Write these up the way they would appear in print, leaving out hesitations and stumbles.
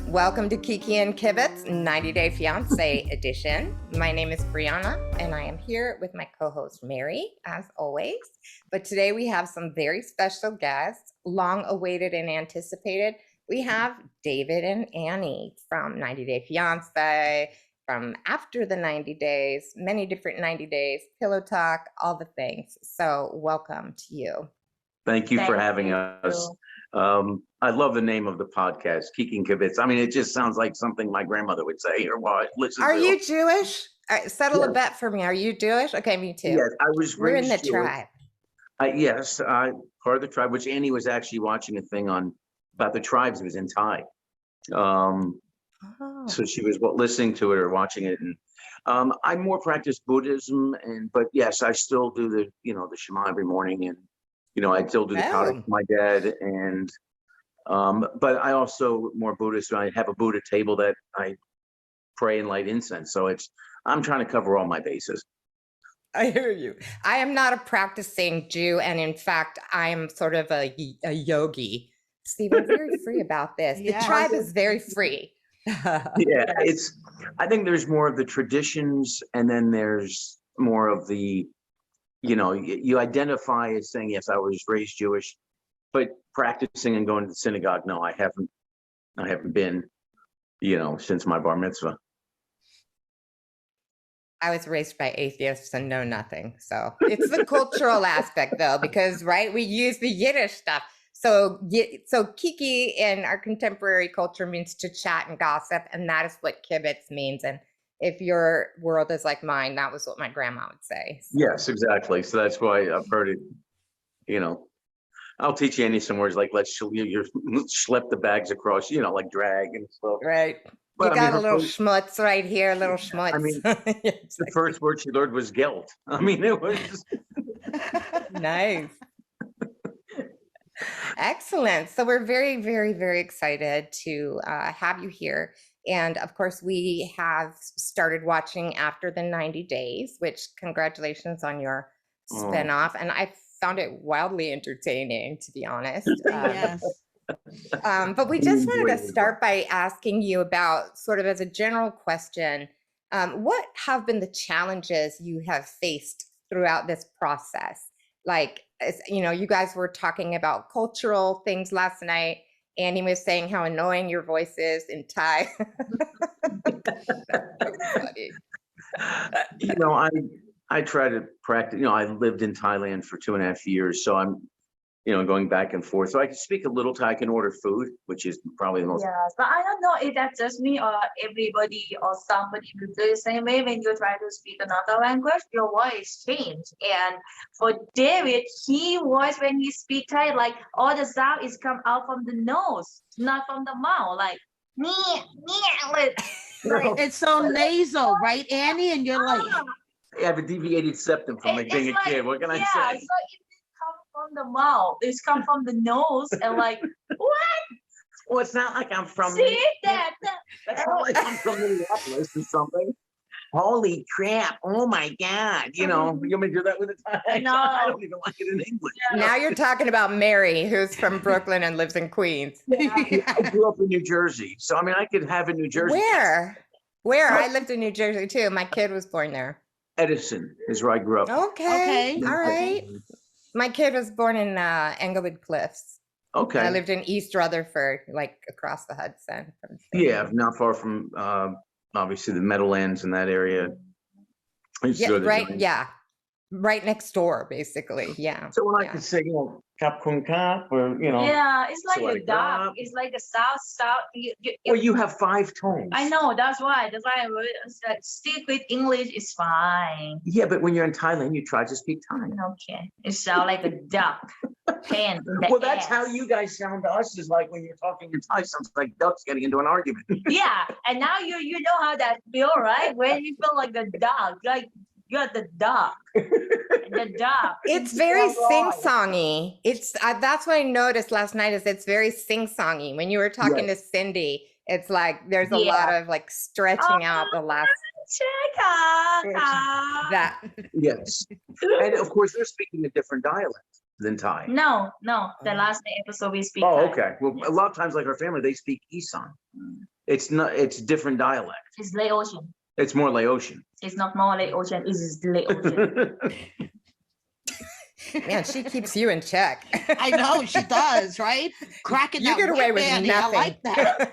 Welcome to Kiki and Kibit's 90 Day Fiancé edition. My name is Brianna, and I am here with my co-host Mary, as always. But today we have some very special guests, long awaited and anticipated. We have David and Annie from 90 Day Fiancé, from After the 90 Days, many different 90 days, Pillow Talk, all the things. So welcome to you. Thank you for having us. I love the name of the podcast, Kiki and Kibitz. I mean, it just sounds like something my grandmother would say or what. Are you Jewish? Settle a bet for me. Are you Jewish? Okay, me too. Yes, I was raised We're in the Jewish. tribe. Yes, part of the tribe, which Annie was actually watching a thing on about the tribes. It was in Thai. So she was listening to it or watching it. And I more practice Buddhism, but yes, I still do the Shema every morning, and I still do the Kaddish with my dad, and but I also more Buddhist. I have a Buddha table that I pray and light incense. So I'm trying to cover all my bases. I hear you. I am not a practicing Jew, and in fact, I'm sort of a yogi. Steve, I'm very free about this. The tribe is very free. Yeah, I think there's more of the traditions, and then there's more of the, you identify as saying, yes, I was raised Jewish, but practicing and going to the synagogue, no, I haven't been, since my bar mitzvah. I was raised by atheists and know nothing. So it's the cultural aspect though, because we use the Yiddish stuff. So Kiki in our contemporary culture means to chat and gossip, and that is what kibitz means. And if your world is like mine, that was what my grandma would say. So. Yes, exactly. So that's why I've heard it, I'll teach you some words like let's schlep the bags across, like drag and stuff. Right. But you got a little schmutz right here, a little schmutz. I mean, the first word she learned was guilt. I mean, it was nice. Excellent. So we're very, very, very excited to have you here. And of course, we have started watching After the 90 Days, which congratulations on your spinoff. And I found it wildly entertaining, to be honest. Yes. But we just wanted to start by asking you about, sort of as a general question, what have been the challenges you have faced throughout this process? Like, you guys were talking about cultural things last night. Annie was saying how annoying your voice is in Thai. I try to practice, I lived in Thailand for 2.5 years. So I'm, going back and forth. So I can speak a little Thai, I can order food, which is probably the most. Yes, but I don't know if that's just me or everybody or somebody will do the same way. When you try to speak another language, your voice changes. And for David, voice when he speak Thai, like all the sound is come out from the nose, not from the mouth, like like it's so nasal, right, Annie? And you're like, I have a deviated septum from being a kid. What can I say? So it come from the mouth. It's come from the nose, and like what? Well, it's not like I'm from. See that? That's not like I'm from Minneapolis or something. Holy crap! Oh my God! You want me to do that with a Thai? No, I don't even like it in English. Now you're talking about Mary, who's from Brooklyn and lives in Queens. I grew up in New Jersey, so I mean, I could have in New Jersey. Where? I lived in New Jersey too. My kid was born there. Edison is where I grew up. Okay. All right. My kid was born in Englewood Cliffs. Okay. I lived in East Rutherford, like across the Hudson. Yeah, not far from obviously the Meadowlands in that area. Right next door, basically. Yeah. So when I could say, Cap Kun Cap, or yeah, it's like a dog. It's like a south. Well, you have 5 tones. I know. That's why I like, stick with English is fine. Yeah, but when you're in Thailand, you try to speak Thai. Okay, it sounds like a duck. Pen. Well, that's how you guys sound to us. Is like when you're talking in Thai, sounds like ducks getting into an argument. Yeah, and now you know how that feel, right? When you feel like a dog, like. You're the dog. The dog. It's very sing-songy. It's that's what I noticed last night. Is it's very sing-songy. When you were talking to Cindy, it's like there's a lot of like stretching out the last. That. Yes, and of course they're speaking a different dialect than Thai. No. The last episode we speak. Oh, Thai. okay. Well, a lot of times, like our family, they speak Isan. It's not, it's different dialect. It's Laotian. It's more Laotian. It's not more Laotian, it is Laotian. Man, she keeps you in check. I know she does, right? Cracking You that get away whip, with Annie. nothing. I like that.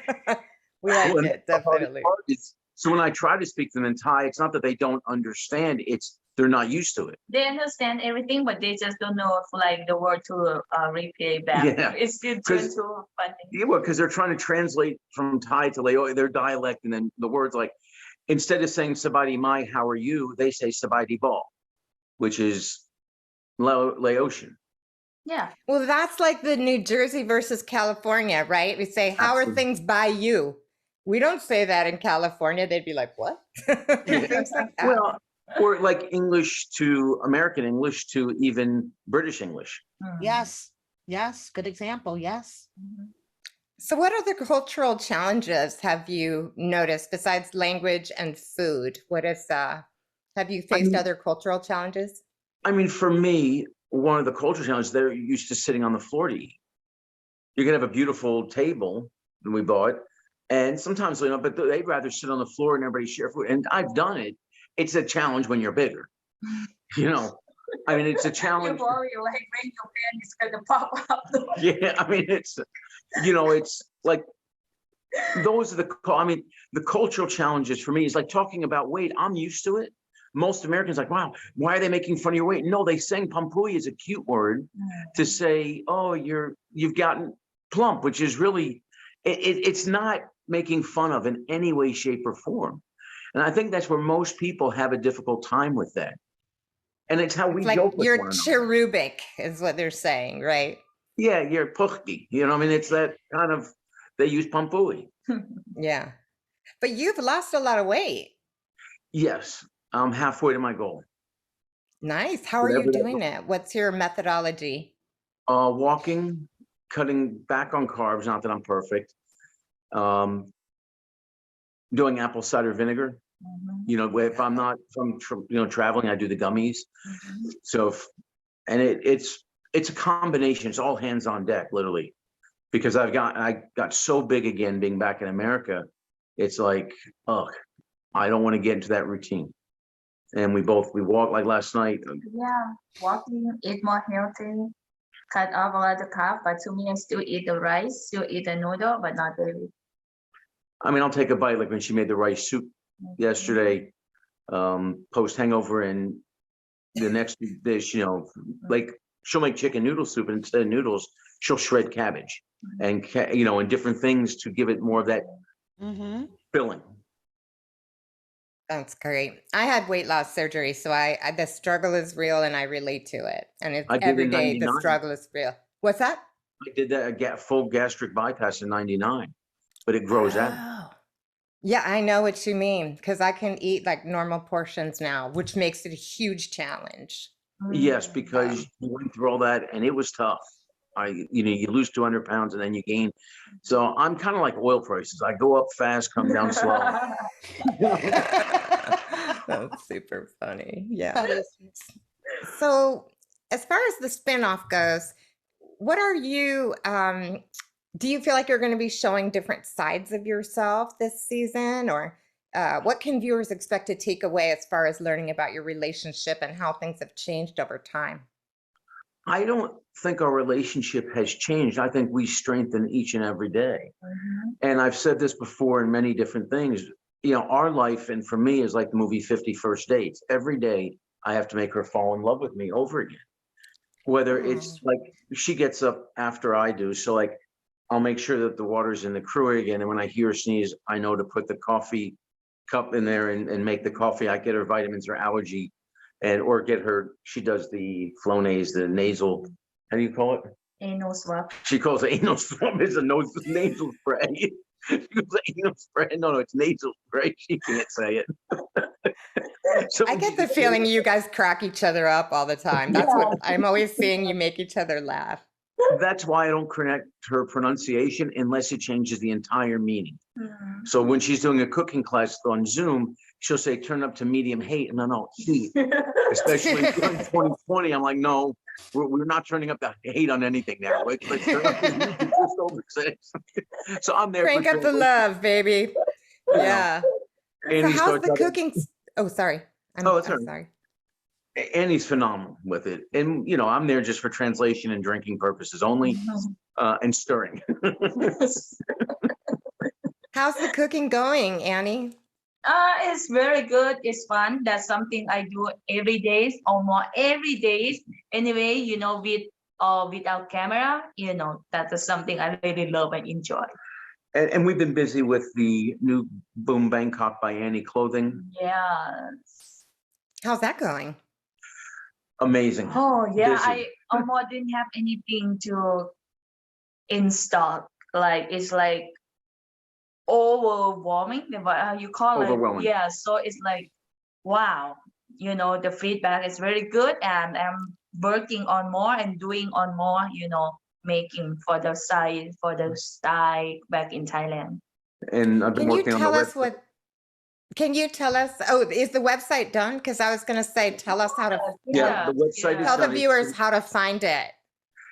We like Well, it, the hardest definitely. part is- So when I try to speak to them in Thai, it's not that they don't understand, it's they're not used to it. They understand everything, but they just don't know if, like, the word to replay back. Yeah, It's still 'cause- too funny. Yeah, well, because they're trying to translate from Thai to Lao, their dialect, and then the words like, instead of saying Sabadi Mai, how are you? They say Sabadi Ball, which is Laotian. Yeah. Well, that's like the New Jersey versus California, right? We say, how are Absolutely. things by you? We don't say that in California. They'd be like, what? Things like that. Well, or like English to American English to even British English. Yes, yes, good example. Yes. Mhm. So what other cultural challenges have you noticed besides language and food? What is, have you faced mean- other cultural challenges? I mean, for me, one of the cultural challenges, they're used to sitting on the floor to eat. You can have a beautiful table that we bought, and sometimes, you know, but they'd rather sit on the floor and everybody share food. And I've done it. It's a challenge when you're bigger. You know, I mean, it's a You challenge. worry, like, when your pen is gonna pop up. Yeah, I mean, it's, you know, it's like, those are I mean, the cultural challenges for me is like talking about weight. I'm used to it. Most Americans like, wow, why are they making fun of your weight? No, they saying pampui is a cute word to say, oh, you've gotten plump, which is really, it's not making fun of in any way, shape, or form. And I think that's where most people have a difficult time with that. And it's how we It's like joke with you're one another. cherubic is what they're saying, right? Yeah, you're puchki. You know, I mean, it's that kind of, they use pampui. Yeah. But you've lost a lot of weight. Yes, I'm halfway to my goal. Nice. How are you Whatever that doing it? What's your methodology? Walking, cutting back on carbs, not that I'm perfect. Doing apple cider vinegar. Mhm, You know, if I'm not you know, traveling, I do the gummies. mhm. So, and it's a combination. It's all hands on deck, literally, because I got so big again being back in America. It's like, ugh, I don't want to get into that routine. And we walked like last night. Yeah, walking, eat more healthy, cut off a lot of carb, but to me, I still eat the rice, still eat the noodle, but not the. I mean, I'll take a bite, like when she made the rice soup yesterday, post hangover, and the next dish, you know, like she'll make chicken noodle soup, and instead of noodles, she'll shred cabbage and, you know, and different things to give it more of that Mm-hmm. filling. That's great. I had weight loss surgery, so I the struggle is real and I relate to it. And it's I did every in day the 99. struggle is real. What's that? I did that full gastric bypass in 99, but it grows out. Oh. Yeah, I know what you mean because I can eat like normal portions now, which makes it a huge challenge. Yes, because you went through all that and it was tough. You know, you lose 200 pounds and then you gain. So I'm kind of like oil prices. I go up fast, come down slow. That's super funny. Yeah. That is. So, as far as the spinoff goes, what are you, do you feel like you're going to be showing different sides of yourself this season? Or what can viewers expect to take away as far as learning about your relationship and how things have changed over time? I don't think our relationship has changed. I think we strengthen each and every day. Mhm. And I've said this before in many different things. You know, our life, and for me, is like the movie 50 First Dates. Every day I have to make her fall in love with me over again. Whether it's like she gets up after I do. So like I'll make sure that the water's in the Keurig again. And when I hear her sneeze, I know to put the coffee cup in there and make the coffee. I get her vitamins or allergy, or get her, she does the Flonase, the nasal, how do you call it? Anal swab. She calls it anal swab. It's a nasal spray. She goes anal spray. No, it's nasal spray. She can't say it. So I get the feeling you guys crack each other up all the time. That's what I'm always seeing. You make each other laugh. That's why I don't correct her pronunciation unless it changes the entire meaning. Mhm. So when she's doing a cooking class on Zoom, she'll say, turn up to medium heat. No, heat. Especially in 2020, I'm like, no, we're not turning up the hate on anything now. Let's turn up the heat. It's just over sex. So I'm there. Crank for up the translation. love, baby. You know, Yeah. So Annie how's starts the out- cooking? Oh, sorry. Oh, it's all I'm right. sorry. Annie's phenomenal with it. And, you know, I'm there just for translation and drinking purposes only, and stirring. How's the cooking going, Annie? It's very good. It's fun. That's something I do every day, almost every day. Anyway, you know, with or without camera, you know, that is something I really love and enjoy. And we've been busy with the new Boom Bangkok by Annie clothing. Yes. How's that going? Amazing. Oh yeah, Busy. I almost didn't have anything to in stock. Like it's like overwhelming. How you call it? Overwhelming. Yeah. So it's like, wow. You know, the feedback is very good, and I'm working on more and doing on more. You know, making for the site for the style back in Thailand. And I've been Can you working on the tell us website. what? Can you tell us? Oh, is the website done? Because I was going to say, tell us how to. Yeah, the website is Tell the done. viewers how to find it.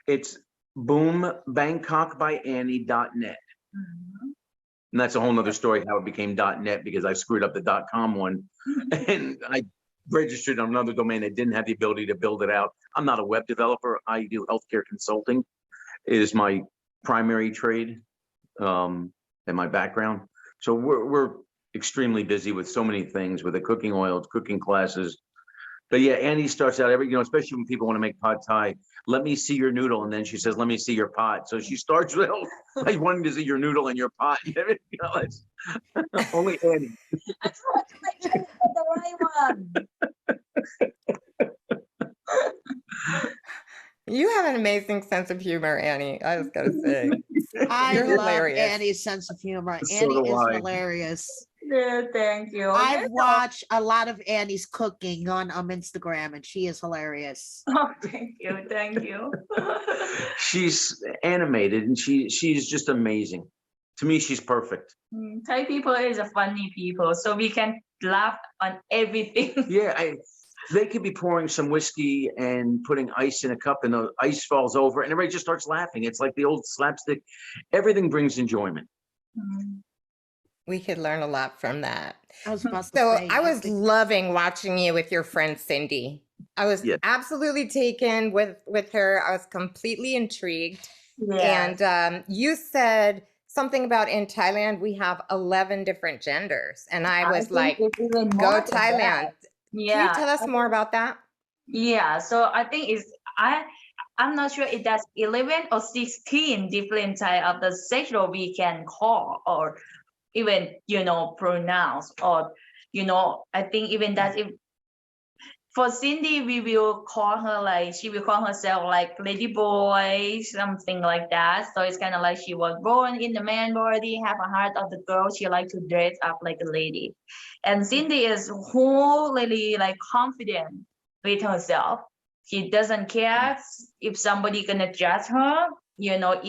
It's boombangkokbyannie.net. Mhm. And that's a whole nother story how it became .net because I screwed up the .com one and I registered on another domain that didn't have the ability to build it out. I'm not a web developer. I do healthcare consulting is my primary trade and my background. So we're extremely busy with so many things with the cooking oils, cooking classes. But yeah, Annie starts out every, you know, especially when people want to make pad thai, let me see your noodle. And then she says, let me see your pot. So she starts with like wanting to see your noodle and your pot. You know, it's only Annie. I thought I chose the right one. You have an amazing sense of humor, Annie. I was going to say. I You're love hilarious. Annie's sense of humor. So Annie do is I. hilarious. Yeah, thank you. I've watched a lot of Annie's cooking on Instagram, and she is hilarious. Oh, thank you, thank you. She's animated and she's just amazing. To me, she's perfect. Thai people is a funny people, so we can laugh on everything. Yeah, they could be pouring some whiskey and putting ice in a cup and the ice falls over and everybody just starts laughing. It's like the old slapstick. Everything brings enjoyment. We could learn a lot from that. I was about to So say, I was think- loving watching you with your friend Cindy. I was Yeah. absolutely taken with her. I was completely intrigued. Yes. And you said something about in Thailand, we have 11 different genders. And I was think like, it's even more go than that. Thailand. Yeah. Can you tell us more about that? Yeah, so I think I'm not sure if that's 11 or 16 different type of the sexual we can call or even, you know, pronounce or, you know, I think even that if for Cindy, we will call her like, she will call herself like lady boy, something like that. So it's kind of like she was born in the man body, have a heart of the girl. She like to dress up like a lady. And Cindy is wholly like confident with herself. She doesn't care if somebody gonna judge her. You know,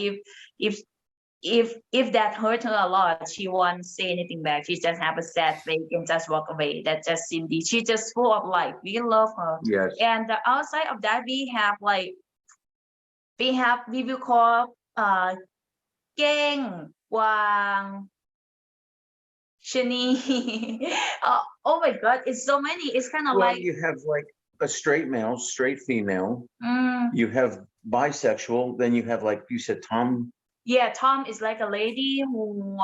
if that hurt her a lot, she won't say anything back. She just have a sad face and just walk away. That's just Cindy. She's just full of life. We love her. Yes. And outside of that, we have like we will call Keng, Wang, Shani. Oh my God, it's so many. It's kind of Well, like you have like a straight male, straight female. mm, You have bisexual. Then you have like you said, Tom. yeah, Tom is like a lady who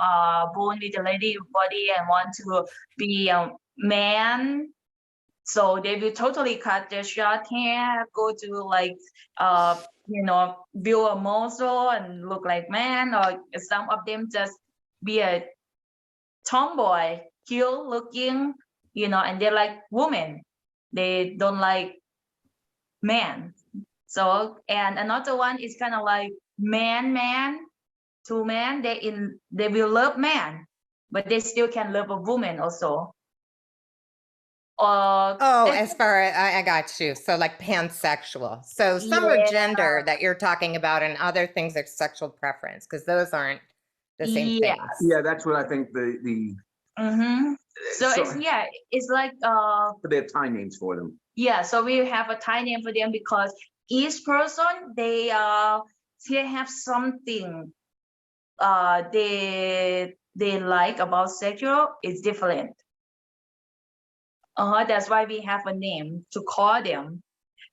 born with a lady body and want to be a man. So they will totally cut their short hair, go to like you know, build a muscle and look like man, or some of them just be a tomboy, cute looking, you know, and they're like women. They don't like men. So and another one is kind of like man, two men. They will love man, but they still can love a woman also. Oh, as far as I got you. So like pansexual. So some are gender that you're talking about and other things are sexual preference because those aren't the same things. Yeah, that's what I think the So it's like but they have Thai names for them. yeah, so we have a Thai name for them because each person they have something they like about sexual is different. That's why we have a name to call them.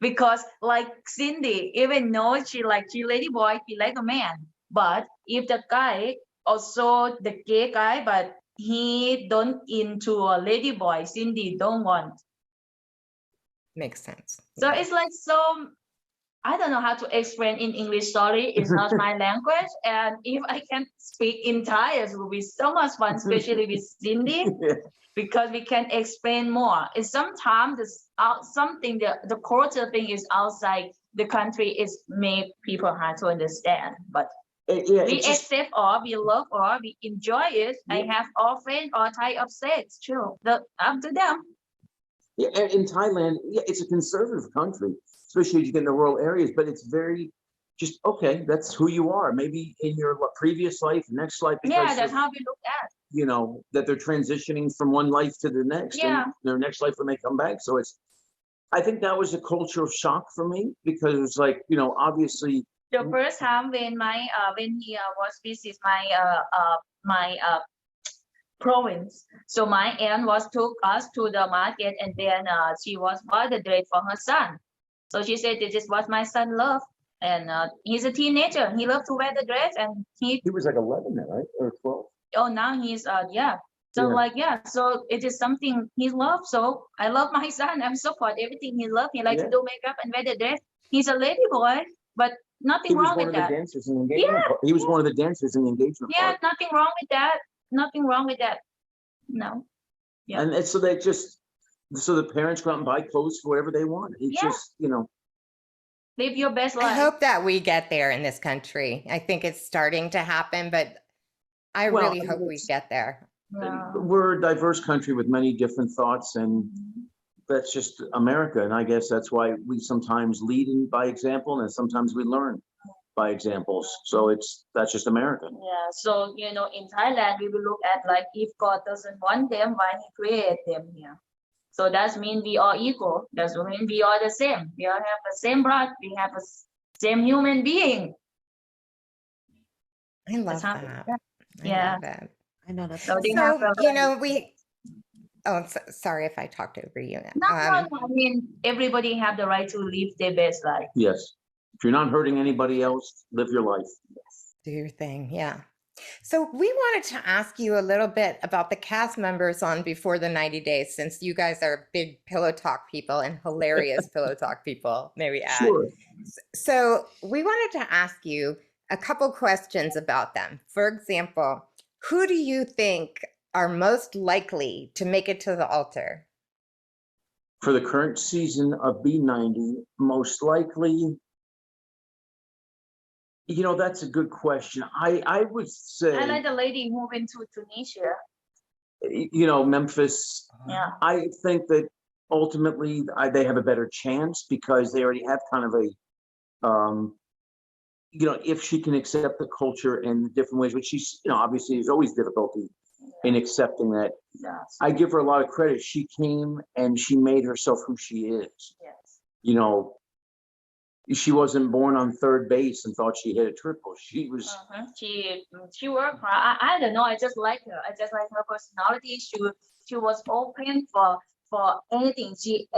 Because like Cindy, even though she lady boy, he like a man. But if the guy also the gay guy, but he don't into a lady boy, Cindy don't want. Makes sense. So it's like so. I don't know how to explain in English. Sorry, it's not my language. And if I can speak in Thai, it will be so much fun, especially with Cindy, because we can explain more. And sometimes this something the culture thing is outside the country is make people hard to understand. But we accept or we love or we enjoy it. I have all friends or Thai upset. True, up to them. Yeah, and in Thailand, yeah, it's a conservative country, especially as you get in the rural areas, but it's very just, okay, that's who you are. Maybe in your previous life, next life. Yeah, that's how we look at. You know, that they're transitioning from one life to the next, Yeah. and their next life when they come back. So I think that was a cultural shock for me, because it was like, you know, obviously. The first time when he was visit my province, so my aunt took us to the market, and then she was bought the dress for her son. So she said, "This is what my son loves," and he's a teenager. He loves to wear the dress, and he was like 11 then, right? Or 12. Oh, now he's yeah. So so it is something he loves. So I love my son. I'm support everything he loves. He likes to do makeup and wear the dress. He's a lady boy, but nothing wrong with that. He was one of the dancers in the engagement. Yeah, nothing wrong with that. Nothing wrong with that. No. Yeah. And so so the parents go out and buy clothes for whatever they want. It's just, you know. Live your best life. I hope that we get there in this country. I think it's starting to happen, but I really hope we get there. Yeah. We're a diverse country with many different thoughts, and that's just America. And I guess that's why we sometimes lead by example, and sometimes we learn by examples. So that's just America. Yeah. So, you know, in Thailand, we will look at like, if God doesn't want them, why he created them here? So that means we are equal. That means we are the same. We all have the same blood. We have the same human being. I love that. Yeah. I know that's So, you know, sorry if I talked over you. No, I mean, everybody have the right to live their best life. Yes. If you're not hurting anybody else, live your life. Yes. Do your thing. Yeah. So we wanted to ask you a little bit about the cast members on Before the 90 Days, since you guys are big Pillow Talk people and hilarious Pillow Talk people, maybe add. Sure. So we wanted to ask you a couple questions about them. For example, who do you think are most likely to make it to the altar? For the current season of B90, most likely, you know, that's a good question. I would say, I like the lady moving to Tunisia. You know, Memphis. Yeah. I think that ultimately they have a better chance, because they already have kind of a, you know, if she can accept the culture in different ways, which she's, you know, obviously there's always difficulty in accepting that. Yes. I give her a lot of credit. She came and she made herself who she is. Yes. You know, she wasn't born on third base and thought she hit a triple. She was. She worked hard. I don't know. I just like her. I just like her personality. She was open for anything. She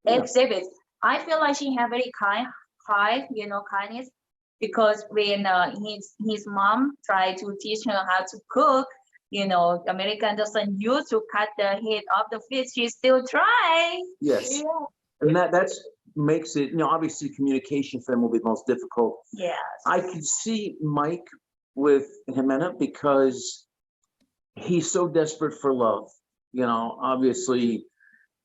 exhibits. I feel like she had very kindness, because when his mom tried to teach her how to cook, you know, American doesn't use to cut the head of the fish. She still try. Yes. Yeah. And that's makes it, you know, obviously communication for them will be the most difficult. Yes. I could see Mike with Jimena, because he's so desperate for love. You know, obviously,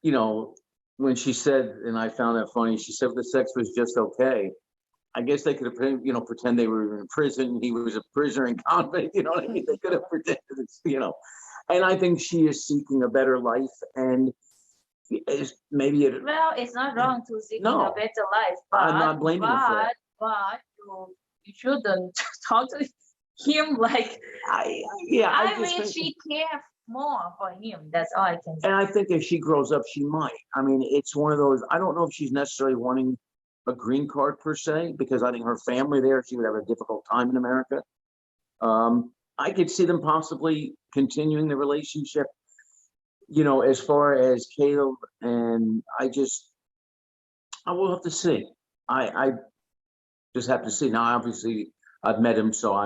you know, when she said, and I found that funny, she said the sex was just okay. I guess they could have, you know, pretend they were in prison. He was a prisoner in convict. You know what I mean? They could have pretended, you know. And I think she is seeking a better life, and maybe well, it's not wrong to seek a better life. But, I'm not blaming her for it. But you shouldn't talk to him like. I mean, she cares more for him. That's all I can say. And I think if she grows up, she might. I mean, it's one of those. I don't know if she's necessarily wanting a green card per se, because I think her family there, she would have a difficult time in America. I could see them possibly continuing the relationship. You know, as far as Caleb and I will have to see. I just have to see. Now, obviously, I've met him, so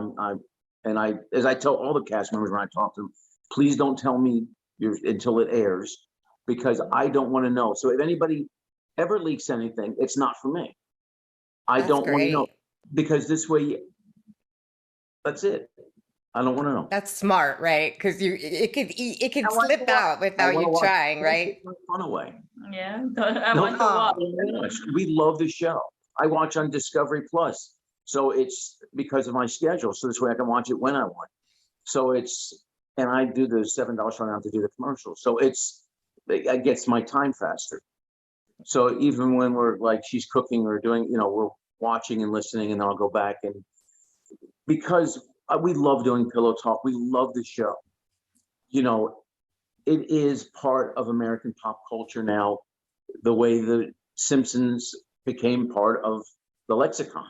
as I tell all the cast members when I talk to them, please don't tell me until it airs, because I don't want to know. So if anybody ever leaks anything, it's not for me. I That's don't want to know, great. because this way, that's it. I don't want to know. That's smart, right? Because it could I want to slip watch. out without you trying, Don't right? take my fun away. Yeah, I No, want to watch. oh my gosh, we love the show. I watch on Discovery Plus, so it's because of my schedule. So this way I can watch it when I want. So and I do the $7 so I don't have to do the commercials. So it gets my time faster. So even when we're like, she's cooking or doing, we're watching and listening, and then I'll go back, and because we love doing Pillow Talk, we love the show. It is part of American pop culture now, the way the Simpsons became part of the lexicon.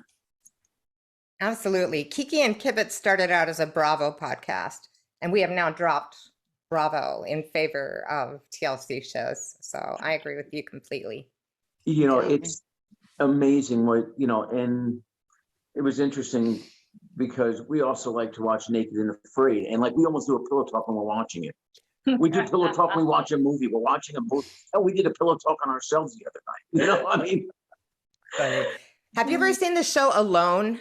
Absolutely. Kiki and Kibitz started out as a Bravo podcast, and we have now dropped Bravo in favor of TLC shows. So I agree with you completely. It's amazing and it was interesting because we also like to watch Naked and Afraid, and we almost do a pillow talk when we're watching it. We do pillow talk when we watch a movie. We're watching a movie. Oh, we did a pillow talk on ourselves the other night. I mean, funny. Have you ever seen the show Alone?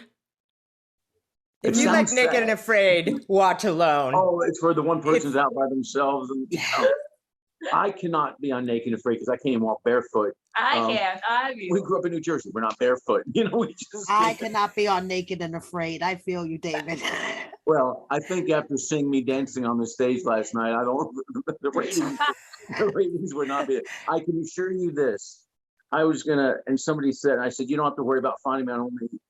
If you like Naked and sad. Afraid, watch Alone. Oh, it's where the one person's out by themselves, and I cannot be on Naked and Afraid because I can't even walk barefoot. We grew up in New Jersey. We're not barefoot. I cannot be on Naked and Afraid. I feel you, David. Well, I think after seeing me dancing on the stage last night, the ratings would not be. I can assure you this. I was and somebody said, I said, you don't have to worry about finding me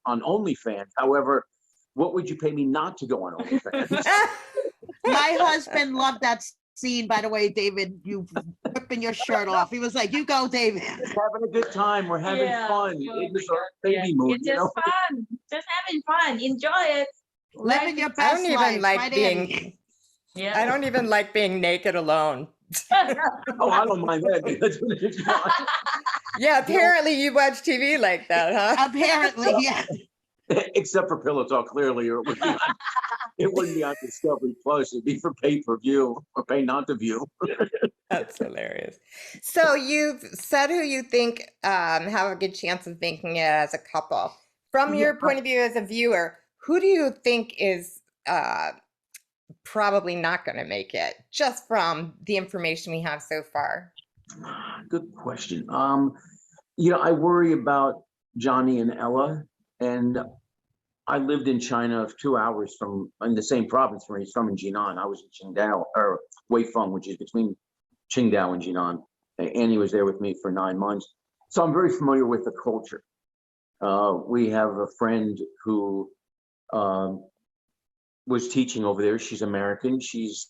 on OnlyFans. However, what would you pay me not to go on OnlyFans? My husband loved that scene, by the way, David, you ripping your shirt off. He was like, you go, David. Having a good time. We're having fun. It was a baby mood. It's just fun. Just having fun. Enjoy it. Living your best life. I don't even like being naked alone. Oh, I don't mind that. Yeah, apparently you watch TV like that, huh? Apparently, yeah. Except for Pillow Talk, clearly, or it wouldn't be on Discovery Plus. It'd be for pay-per-view or pay not to view. That's hilarious. So you've said who you think have a good chance of making it as a couple. From your point of view as a viewer, who do you think is probably not going to make it, just from the information we have so far? Good question. I worry about Johnny and Ella, and I lived in China 2 hours in the same province where he's from, in Jinan. I was in Qingdao, or Weifeng, which is between Qingdao and Jinan. And he was there with me for 9 months. So I'm very familiar with the culture. We have a friend who was teaching over there. She's American. She's,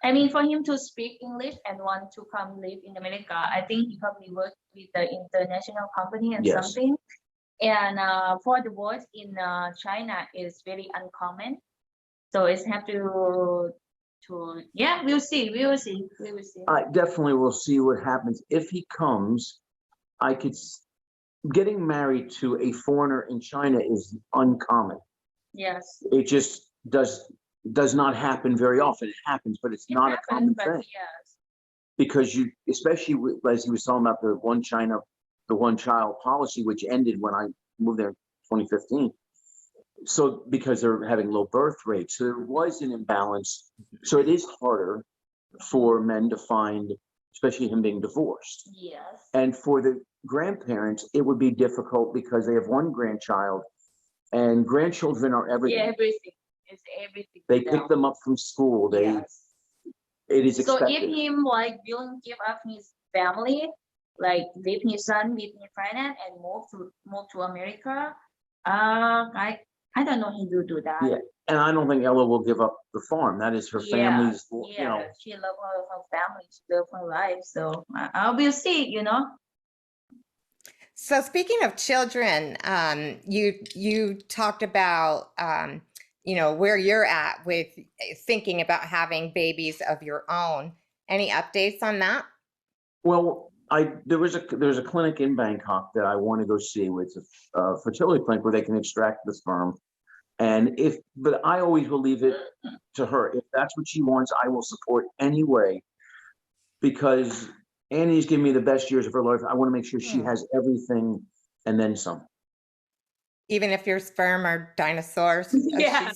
I mean, for him to speak English and want to come live in America, I think he probably worked with the international company and something. And for the words in China is very uncommon. So it's have to we'll see. I definitely will see what happens. If he comes, getting married to a foreigner in China is uncommon. Yes. It just does not happen very often. It happens, but it's not a common thing. Yes. Because especially as he was talking about the one child policy, which ended when I moved there in 2015. So because they're having low birth rates, so there was an imbalance. So it is harder for men to find, especially him being divorced. Yes. And for the grandparents, it would be difficult because they have one grandchild, and grandchildren are everything. Yeah, everything. It's everything. They pick them up from school. It is expected. So if him willing give up his family, leave his son with his parent and move to America, I don't know he will do that. Yeah, and I don't think Ella will give up the farm. That is her family's. She loves her family. She loves her life. So I will see. So speaking of children, you talked about where you're at with thinking about having babies of your own. Any updates on that? Well, there's a clinic in Bangkok that I want to go see. It's a fertility clinic where they can extract the sperm. But I always will leave it to her. If that's what she wants, I will support anyway, because Annie's giving me the best years of her life. I want to make sure she has everything and then some. Even if your sperm are dinosaurs. Yeah.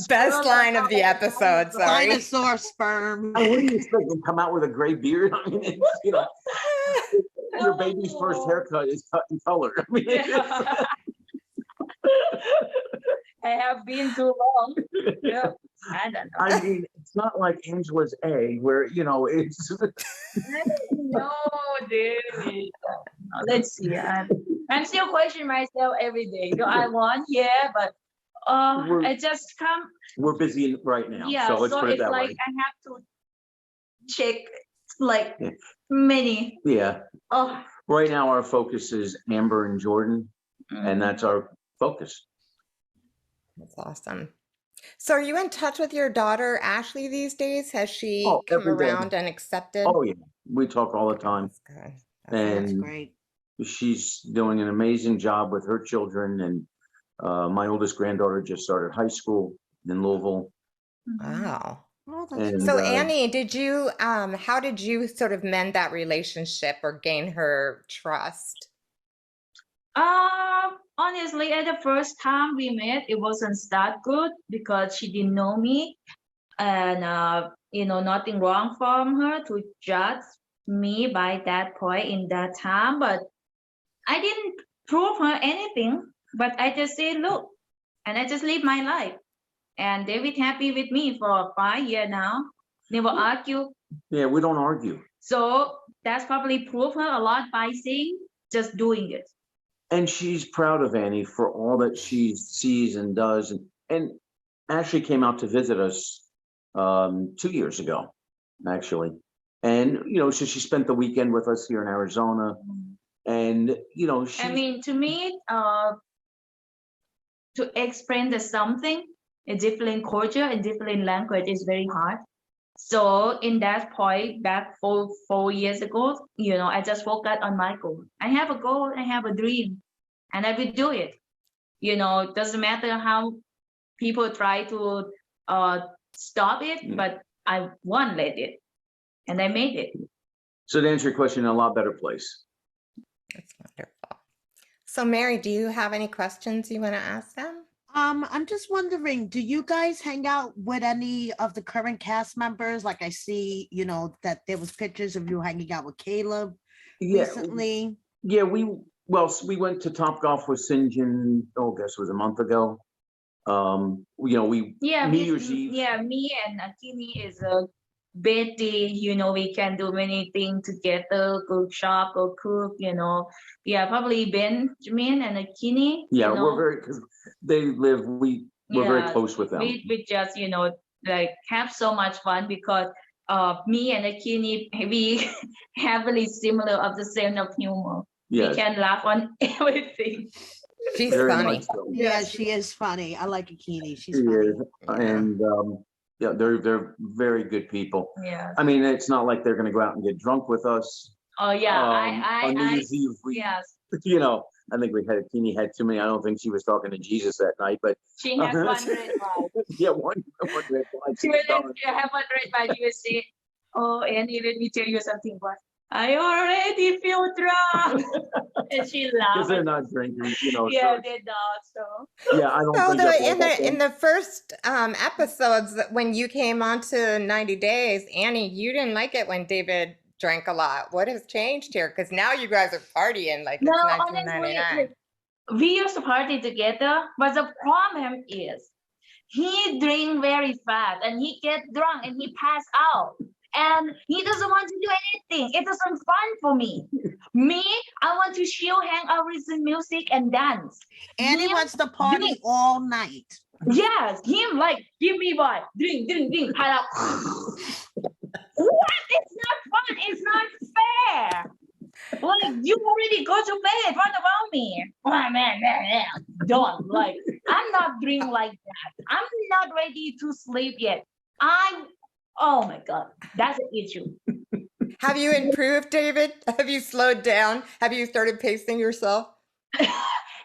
Best line of the episode. Sorry. Dinosaur sperm. What do you expect? To come out with a gray beard? I mean, your baby's first haircut is cut in color. I mean, I have been too long. Yeah. I don't know. I mean, it's not like Angela's egg where, it's. No, dude. Let's see. I'm still questioning myself every day. Do I want? Yeah, but I just come. We're busy right now. Yeah, so let's put it it's that like way. I have to check many. Yeah. Oh. Right now, our focus is Amber and Jordan, and that's our focus. That's awesome. So are you in touch with your daughter, Ashley, these days? Has she come every day. around and accepted? Oh, yeah. We talk all the time. That's good. That's And great. she's doing an amazing job with her children. And my oldest granddaughter just started high school in Louisville. Wow. Oh, that's And, So Annie, how did you sort of mend that relationship or gain her trust? Honestly, at the first time we met, it wasn't that good because she didn't know me, and nothing wrong from her to judge me by that point in that time. But I didn't prove her anything. But I just say, look, and I just live my life. And David happy with me for 5 years now. Never argue. Yeah, we don't argue. So that's probably proved her a lot by saying, just doing it. And she's proud of Annie for all that she sees and does. And Ashley came out to visit us 2 years ago, actually. And, so she spent the weekend with us here in Arizona. And, I mean, to me, to explain something, a different culture, a different language is very hard. So in that point, back 4 years ago, I just focused on my goal. I have a goal, I have a dream, and I will do it. Doesn't matter how people try to stop it, but I won't let it. And I made it. So to answer your question, in a lot better place. That's wonderful. So Mary, do you have any questions you want to ask them? I'm just wondering, do you guys hang out with any of the current cast members? Like I see, that there was pictures of you hanging out with Caleb recently. Yeah, we went to Top Golf with Sinjin, I guess it was a month ago. New Year's Eve. Yeah, me and Akini is a Betty, we can do many things together, go shop, go cook, Yeah, probably Benjamin and Akini. Yeah, we're very, because we're very close with them. We just, have so much fun because me and Akini, we heavily similar of the same of humor. Yes. We can laugh on everything. She's very funny. So. Yeah, she is funny. I like Akini. She's funny. And they're very good people. Yeah. I mean, it's not like they're going to go out and get drunk with us. Oh yeah, on New Year's Eve, I think Akini had too many. I don't think she was talking to Jesus that night, but she has 100 vibes. Yeah, one red wine. She have 100 vibes. You will say, "Oh, Annie, let me tell you something, but I already feel drunk." And she laughed. Because they're not drinking, Yeah, so. they're not. So. Yeah, I don't think in the first episodes when you came on to 90 Days, Annie, you didn't like it when David drank a lot. What has changed here? Because now you guys are partying like it's 1999. Honestly, we used to party together, but the problem is he drink very fast and he get drunk and he pass out. And he doesn't want to do anything. It isn't fun for me. I want to chill, hang out, listen music, and dance. And he wants to party all night. Yes, him give me what? Drink. What? It's not fun. It's not fair. You already go to bed. What about me? Oh, man. Don't I'm not dreaming like that. I'm not ready to sleep yet. Oh my God, that's an issue. Have you improved, David? Have you slowed down? Have you started pacing yourself?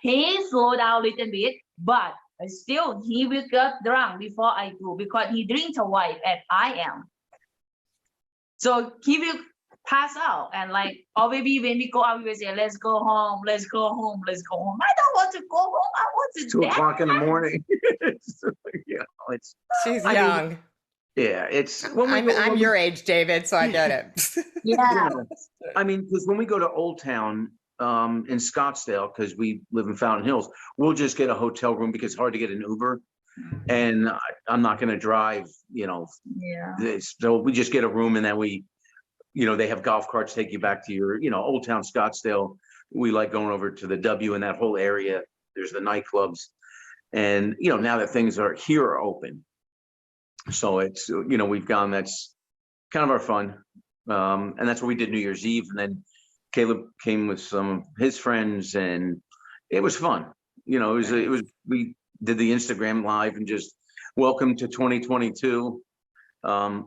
He slowed down a little bit, but still he will get drunk before I do because he drinks a wife and I am. So he will pass out and like, or maybe when we go out, we will say, let's go home, let's go home, let's go home. I don't want to go home. I want to 2 o'clock in the dance. morning. It's She's I mean, young. yeah, it's when we I'm your age, David, so I get it. Yeah. I mean, because when we go to Old Town in Scottsdale, because we live in Fountain Hills, we'll just get a hotel room because it's hard to get an Uber, and I'm not going to drive. Yeah. So we just get a room, and then we, they have golf carts take you back to your, Old Town Scottsdale. We like going over to the W in that whole area. There's the nightclubs, and now that things are open. So it's, we've gone, that's kind of our fun. And that's what we did New Year's Eve. And then Caleb came with some of his friends and it was fun. We did the Instagram live and just welcome to 2022,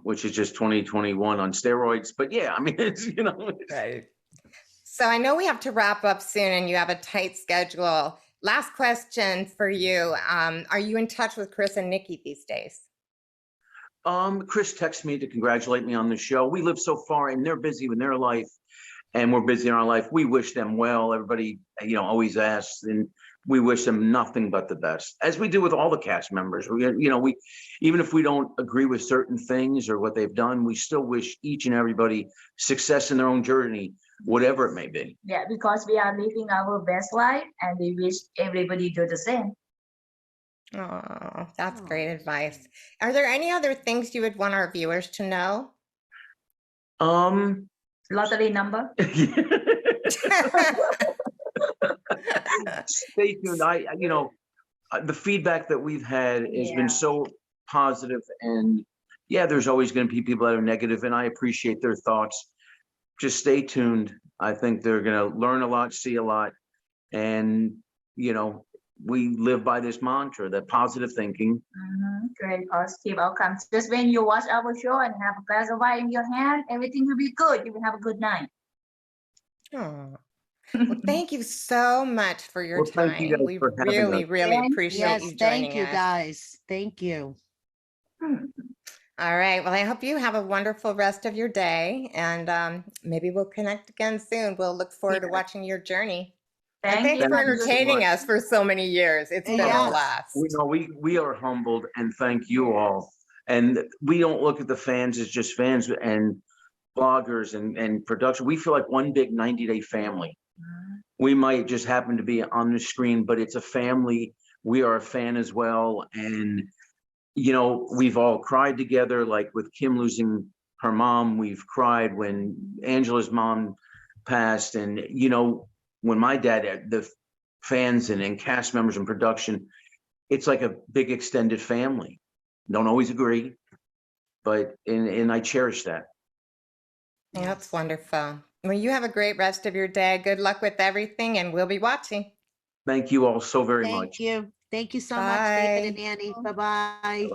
which is just 2021 on steroids. But yeah, I mean, it's. Right. So I know we have to wrap up soon and you have a tight schedule. Last question for you. Are you in touch with Chris and Nikki these days? Chris texted me to congratulate me on the show. We live so far and they're busy with their life and we're busy in our life. We wish them well. Everybody, always asks, and we wish them nothing but the best, as we do with all the cast members. We even if we don't agree with certain things or what they've done, we still wish each and everybody success in their own journey, whatever it may be. Yeah, because we are living our best life and we wish everybody do the same. Oh, that's great advice. Are there any other things you would want our viewers to know? Lottery number. Stay tuned. The feedback that we've had has been so positive, and there's always going to be people that are negative, and I appreciate their thoughts. Just stay tuned. I think they're going to learn a lot, see a lot, and we live by this mantra, that positive thinking. Great positive outcomes. Just when you watch our show and have a glass of wine in your hand, everything will be good. You will have a good night. Oh. Well, thank you so much for your time. Thank you guys We for having really, us. really appreciate you joining thank you us. guys. Thank you. All right. Well, I hope you have a wonderful rest of your day, and maybe we'll connect again soon. We'll look forward to watching your journey. And thanks for entertaining us for so many years. It's been a blast. We are humbled, and thank you all. And we don't look at the fans as just fans and bloggers and production. We feel like one big 90-day family. We might just happen to be on the screen, but it's a family. We are a fan as well. And, we've all cried together, like with Kim losing her mom. We've cried when Angela's mom passed. And, when my dad, the fans and cast members and production, it's like a big extended family. Don't always agree, but and I cherish that. That's wonderful. Well, you have a great rest of your day. Good luck with everything, and we'll be watching. Thank you all so very much. Thank you. Thank you so much, David and Annie. Bye-bye.